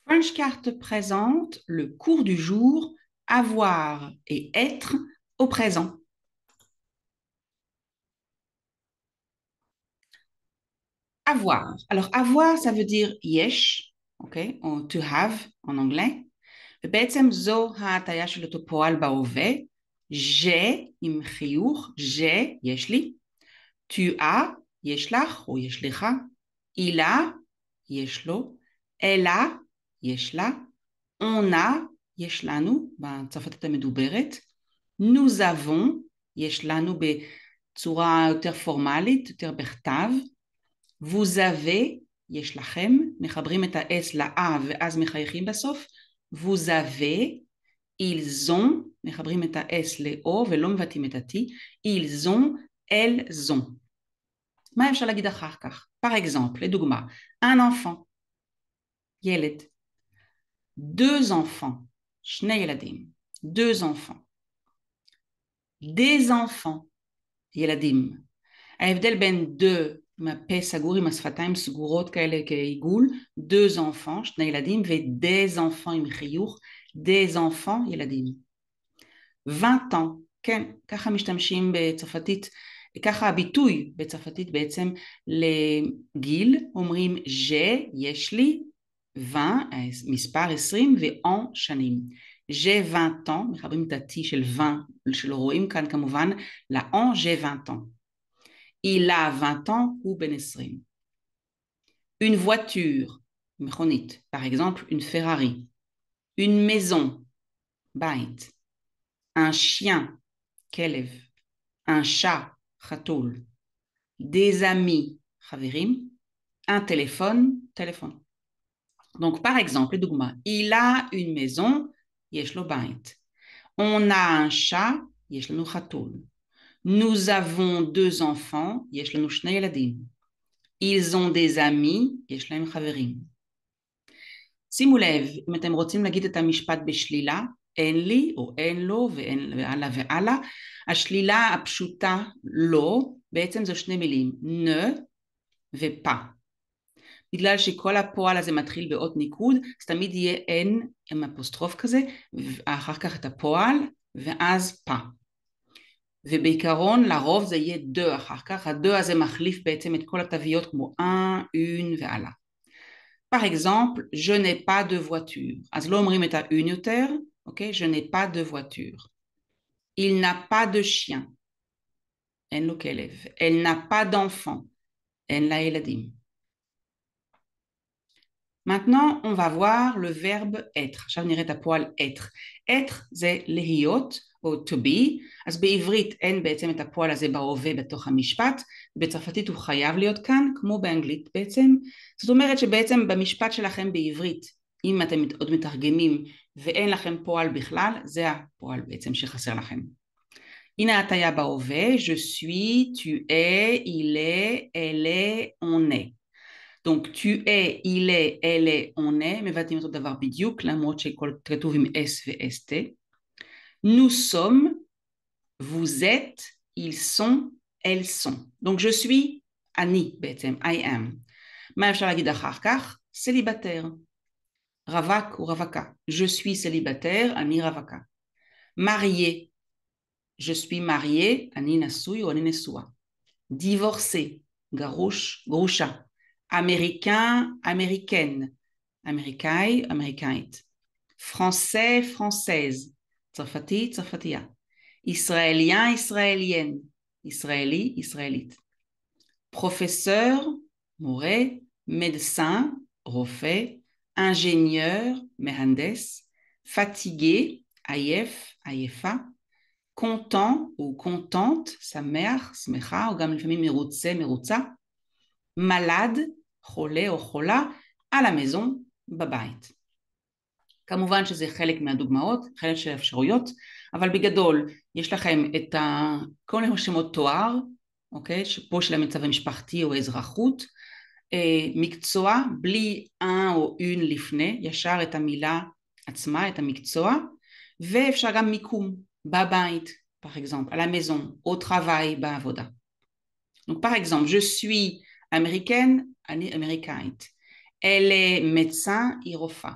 French Card présente le cours du jour avoir et être au présent. Avoir. Alors, avoir, ça veut dire yesh, ok, ou to have en anglais. ובעצם זו ההטיה של אותו פועל בהווה. j'ai עם חיוך, j'ai, יש לי. tu as, יש לך או יש לך. il a, יש לו. elle a, יש לה. on a, יש לנו, בצרפתית המדוברת. nous avons, יש לנו בצורה יותר פורמלית, יותר בכתב. vous avez, יש לכם, מחברים את ה-S ל-A ואז מחייכים בסוף. vous avez, ils ont, מחברים את ה-S ל-O ולא מבטאים את ה-T. ils ont, elles ont. מה אפשר להגיד אחר כך? par exemple, לדוגמה, un enfant, ילד. deux enfants, שני ילדים. deux enfants. des enfants, ילדים. ההבדל בין deux, עם הפה סגור, עם השפתיים סגורות כאלה כעיגול, deux enfants, שני ילדים, ו-des enfants עם חיוך, des enfants, ילדים. 20 ans, כן, ככה משתמשים בצרפתית, ככה הביטוי בצרפתית בעצם לגיל, אומרים j'ai, יש לי, 20, מספר 20, ו-en שנים. j'ai 20 ans, מחברים את ה-T של 20, שלא רואים כאן כמובן, ל-en, j'ai 20 ans. il a 20 ans ou ben 20. Une voiture, מכונית, par exemple une Ferrari. Une maison, בית. Un chien, כלב. Un chat, חתול. Des amis, חברים. Un téléphone, téléphone. Donc par exemple, לדוגמה, il a une maison, יש לו בית. On a un chat, יש לנו חתול. Nous avons deux enfants, יש לנו שני ילדים. Ils ont des amis, יש להם חברים. שימו לב, אם אתם רוצים להגיד את המשפט בשלילה, אין לי או אין לו והלאה והלאה, השלילה הפשוטה לא, בעצם זו שני מילים, ne ופה. בגלל שכל הפועל הזה מתחיל באות ניקוד, אז תמיד יהיה אין עם אפוסטרוף כזה, ואחר כך את הפועל, ואז פה. ובעיקרון לרוב זה יהיה דו אחר כך, הדו הזה מחליף בעצם את כל התוויות כמו un, une והלאה. Par exemple, je n'ai pas de voiture. אז לא אומרים את ה-une יותר, אוקיי? Je n'ai pas de voiture. Il n'a pas de chien. אין לו כלב. Elle n'a pas d'enfant. אין לה ילדים. Maintenant, on va voir le verbe être. עכשיו נראה את הפועל être. être זה להיות, או to be, אז בעברית אין בעצם את הפועל הזה בהווה בתוך המשפט, בצרפתית הוא חייב להיות כאן, כמו באנגלית בעצם. זאת אומרת שבעצם במשפט שלכם בעברית, אם אתם עוד מתרגמים ואין לכם פועל בכלל, זה הפועל בעצם שחסר לכם. הנה ההטיה בהווה, je suis, tu es, il est, elle est, on est. Donc, tu es, il est, elle est, on est, מבטאים אותו דבר בדיוק, למרות שכל כתוב עם S ו-ST. Nous sommes, vous êtes, ils sont, elles sont. Donc, je suis אני בעצם, I am. מה אפשר להגיד אחר כך? célibataire. רווק או רווקה. Je suis célibataire, אני רווקה. marié. Je suis marié, אני נשוי או אני נשואה. divorcé. גרוש, גרושה. américain, américaine. אמריקאי, אמריקאית. français, française. צרפתי, צרפתייה. ישראלien, ישראליenne. ישראלי, ישראלית. professeur, מורה. médecin, רופא. ingénieur, מהנדס. fatigué, עייף, עייפה. content ou contente, שמח, שמחה, או גם לפעמים מרוצה, מרוצה. malade, חולה או חולה, על המזון, בבית. כמובן שזה חלק מהדוגמאות, חלק של האפשרויות, אבל בגדול יש לכם את כל מיני שמות תואר, אוקיי? שפה של המצב המשפחתי או האזרחות, מקצוע, בלי un או une לפני, ישר את המילה עצמה, את המקצוע, ואפשר גם מיקום, בבית, par exemple, à la maison, au travail, בעבודה. Donc par exemple, je suis américaine, אני אמריקאית. Elle est médecin, היא רופאה.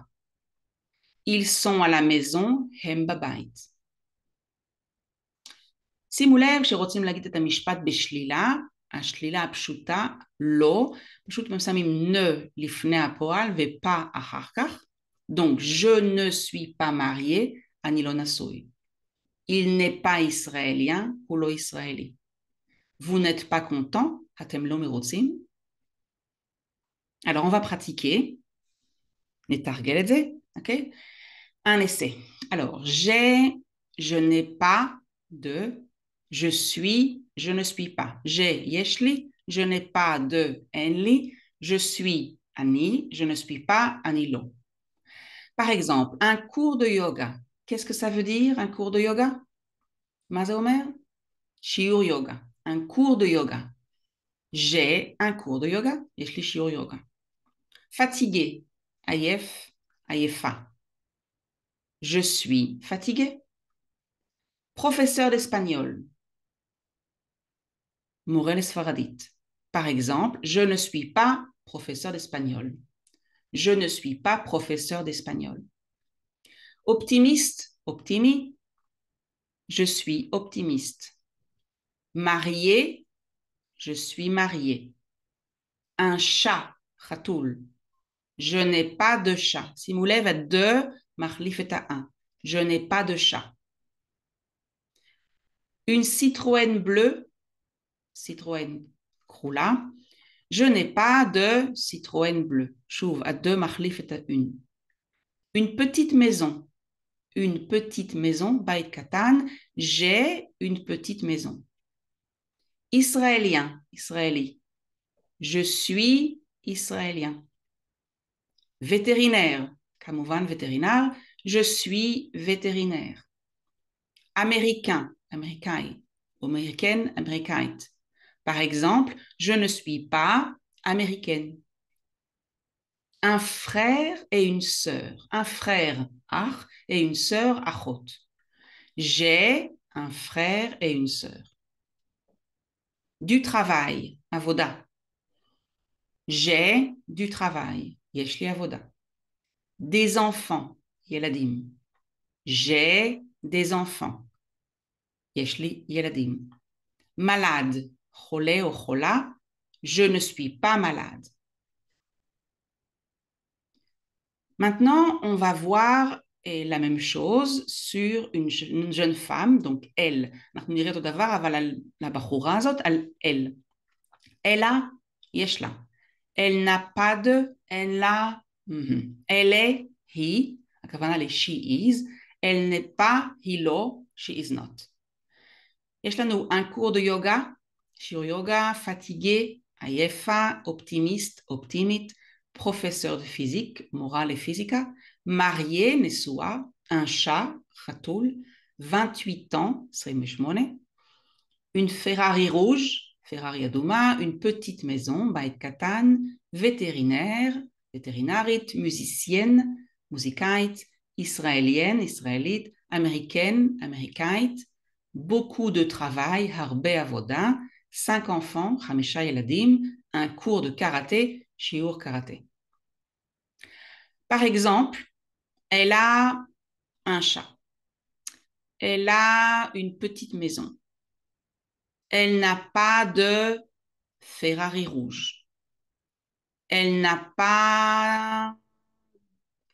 ils sont à la maison, הם בבית. שימו לב שרוצים להגיד את המשפט בשלילה, השלילה הפשוטה, לא, פשוט שמים ne לפני הפועל ופה אחר כך. Donc, je ne suis pas marié, אני לא נשוי. Il n'est pas israélien, הוא לא ישראלי. Vous n'êtes pas content, אתם לא מרוצים. Alors, on va pratiquer. נתרגל את זה, ok? Un essai. Alors, je n'ai pas de, je suis, je ne suis pas. J'ai, yeshli, je n'ai pas de, enli, je suis, ani, je ne suis pas, anilo. Par exemple, un cours de yoga. Qu'est-ce que ça veut dire, un cours de yoga? Maza Omer? Shiur yoga. Un cours de yoga. J'ai un cours de yoga. Yeshli shiur yoga. Fatigué. Ayef, ayefa. Je suis fatigué. Professeur d'espagnol. Morel Sfaradit. Par exemple, je ne suis pas professeur d'espagnol. Je ne suis pas professeur d'espagnol. Optimiste, optimi. Je suis optimiste. Marié, je suis marié. Un chat, khatoul. Je n'ai pas de chat. Si vous lèvez deux, marlif est à un. Je n'ai pas de chat. Une Citroën bleue, Citroën Croula. Je n'ai pas de Citroën bleue. Chouve à deux, marlif est à une. Une petite maison. Une petite maison, Bait Katan. J'ai une petite maison. Israélien, Israéli. Je suis israélien. Vétérinaire, Kamouvan vétérinaire. Je suis vétérinaire. Américain, américain. Américaine, américaine. Par exemple, je ne suis pas américaine. Un frère et une sœur. Un frère, ach, et une sœur, achot. J'ai un frère et une sœur. Du travail, avoda. J'ai du travail, yeshli avoda. Des enfants, yeladim. J'ai des enfants, yeshli yeladim. Malade, chole ou chola. Je ne suis pas malade. Maintenant, on va voir la même chose sur une jeune femme, donc elle. אנחנו נראה אותו דבר, אבל על הבחורה הזאת, על elle. Elle a, יש לה. Elle n'a pas de, elle a, elle est, he, הכוונה ל- she is, elle n'est pas, היא לא, she is not. יש לנו un cours de yoga, שיעור יוגה, fatigué, עייפה, optimiste, optimite, professeur de physique, morale et physique, marié, נשואה, un chat, חתול, 28 ans, 28, une Ferrari rouge, Ferrari Adouma, une petite maison, Bait Katan, vétérinaire, vétérinarit, musicienne, musikait, israélienne, israélite, américaine, américaite, beaucoup de travail, harbe avoda, 5 enfants, Hamisha Yeladim, un cours de karaté, shiur karaté. Par exemple, elle a un chat. Elle a une petite maison. Elle n'a pas de Ferrari rouge. Elle n'a pas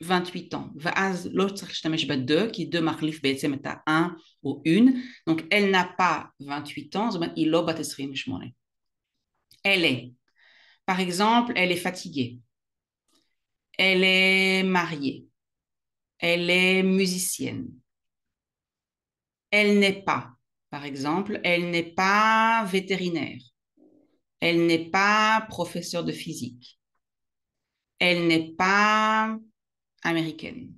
28 ans. ואז לא צריך להשתמש ב-2, כי 2 מחליף בעצם את ה-1 או une. Donc, elle n'a pas 28 ans, זאת אומרת, היא לא בת 28. Elle est. Par exemple, elle est fatiguée. Elle est mariée. Elle est musicienne. Elle n'est pas. Par exemple, elle n'est pas vétérinaire. Elle n'est pas professeure de physique. Elle n'est pas américaine.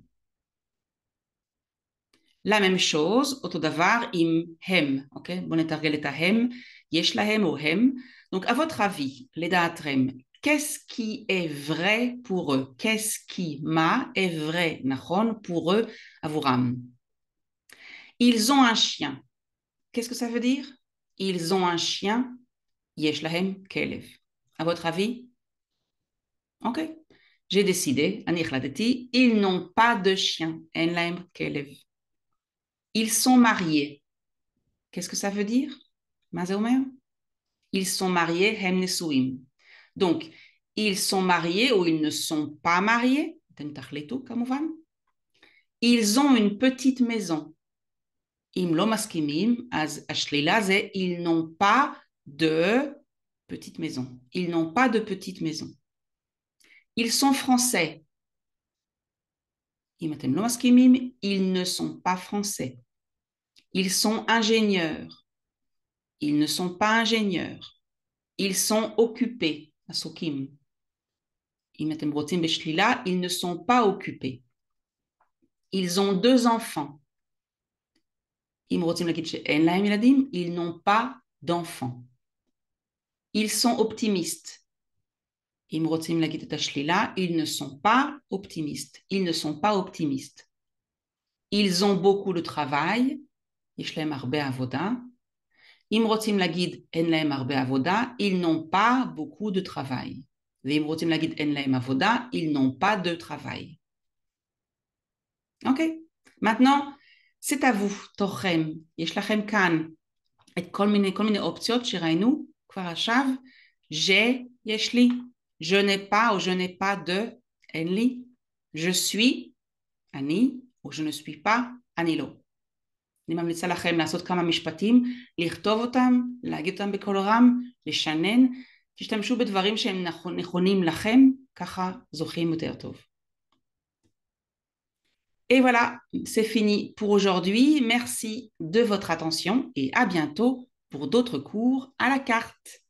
La même chose, אותו דבר עם הם, אוקיי? בואו נתרגל את ההם, יש להם או הם. Donc, à votre avis, לדעתכם, qu'est-ce qui est vrai pour eux? Qu'est-ce qui, מה est vrai, נכון, pour eux, עבורם? Ils ont un chien. Qu'est-ce que ça veut dire? Ils ont un chien, יש להם כלב. À votre avis? אוקיי. J'ai décidé, אני החלטתי, ils n'ont pas de chien, אין להם כלב. Ils sont mariés. Qu'est-ce que ça veut dire? מה זה אומר? Ils sont mariés, הם נשואים. Donc, ils sont mariés ou ils ne sont pas mariés. אתם תחליטו, כמובן. Ils ont une petite maison. אם לא מסכימים, אז השלילה זה, ils n'ont pas de petite maison. Ils n'ont pas de petite maison. Ils sont français. אם אתם לא מסכימים, ils ne sont pas français. Ils sont ingénieurs. Ils ne sont pas ingénieurs. Ils sont occupés. עסוקים. אם אתם רוצים בשלילה, ils ne sont pas occupés. Ils ont 2 enfants. אם רוצים להגיד שאין להם ילדים, ils n'ont pas d'enfants. Ils sont optimistes. אם רוצים להגיד את השלילה, ils ne sont pas optimistes. Ils ne sont pas optimistes. Ils ont beaucoup de travail. יש להם הרבה עבודה. אם רוצים להגיד אין להם הרבה עבודה, ils n'ont pas beaucoup de travail. ואם רוצים להגיד אין להם עבודה, ils n'ont pas de travail. אוקיי? Maintenant, c'est à vous, תורכם. יש לכם כאן את כל מיני אופציות שראינו כבר עכשיו. יש לי, je n'ai pas ou je n'ai pas de, אין לי. je suis, אני, או je ne suis pas, אני לא. אני ממליצה לכם לעשות כמה משפטים, לכתוב אותם, להגיד אותם בקול רם, לשנן, תשתמשו בדברים שהם נכונים לכם, ככה זוכים יותר טוב. Et voilà, c'est fini pour aujourd'hui. Merci de votre attention et à bientôt pour d'autres cours à la carte.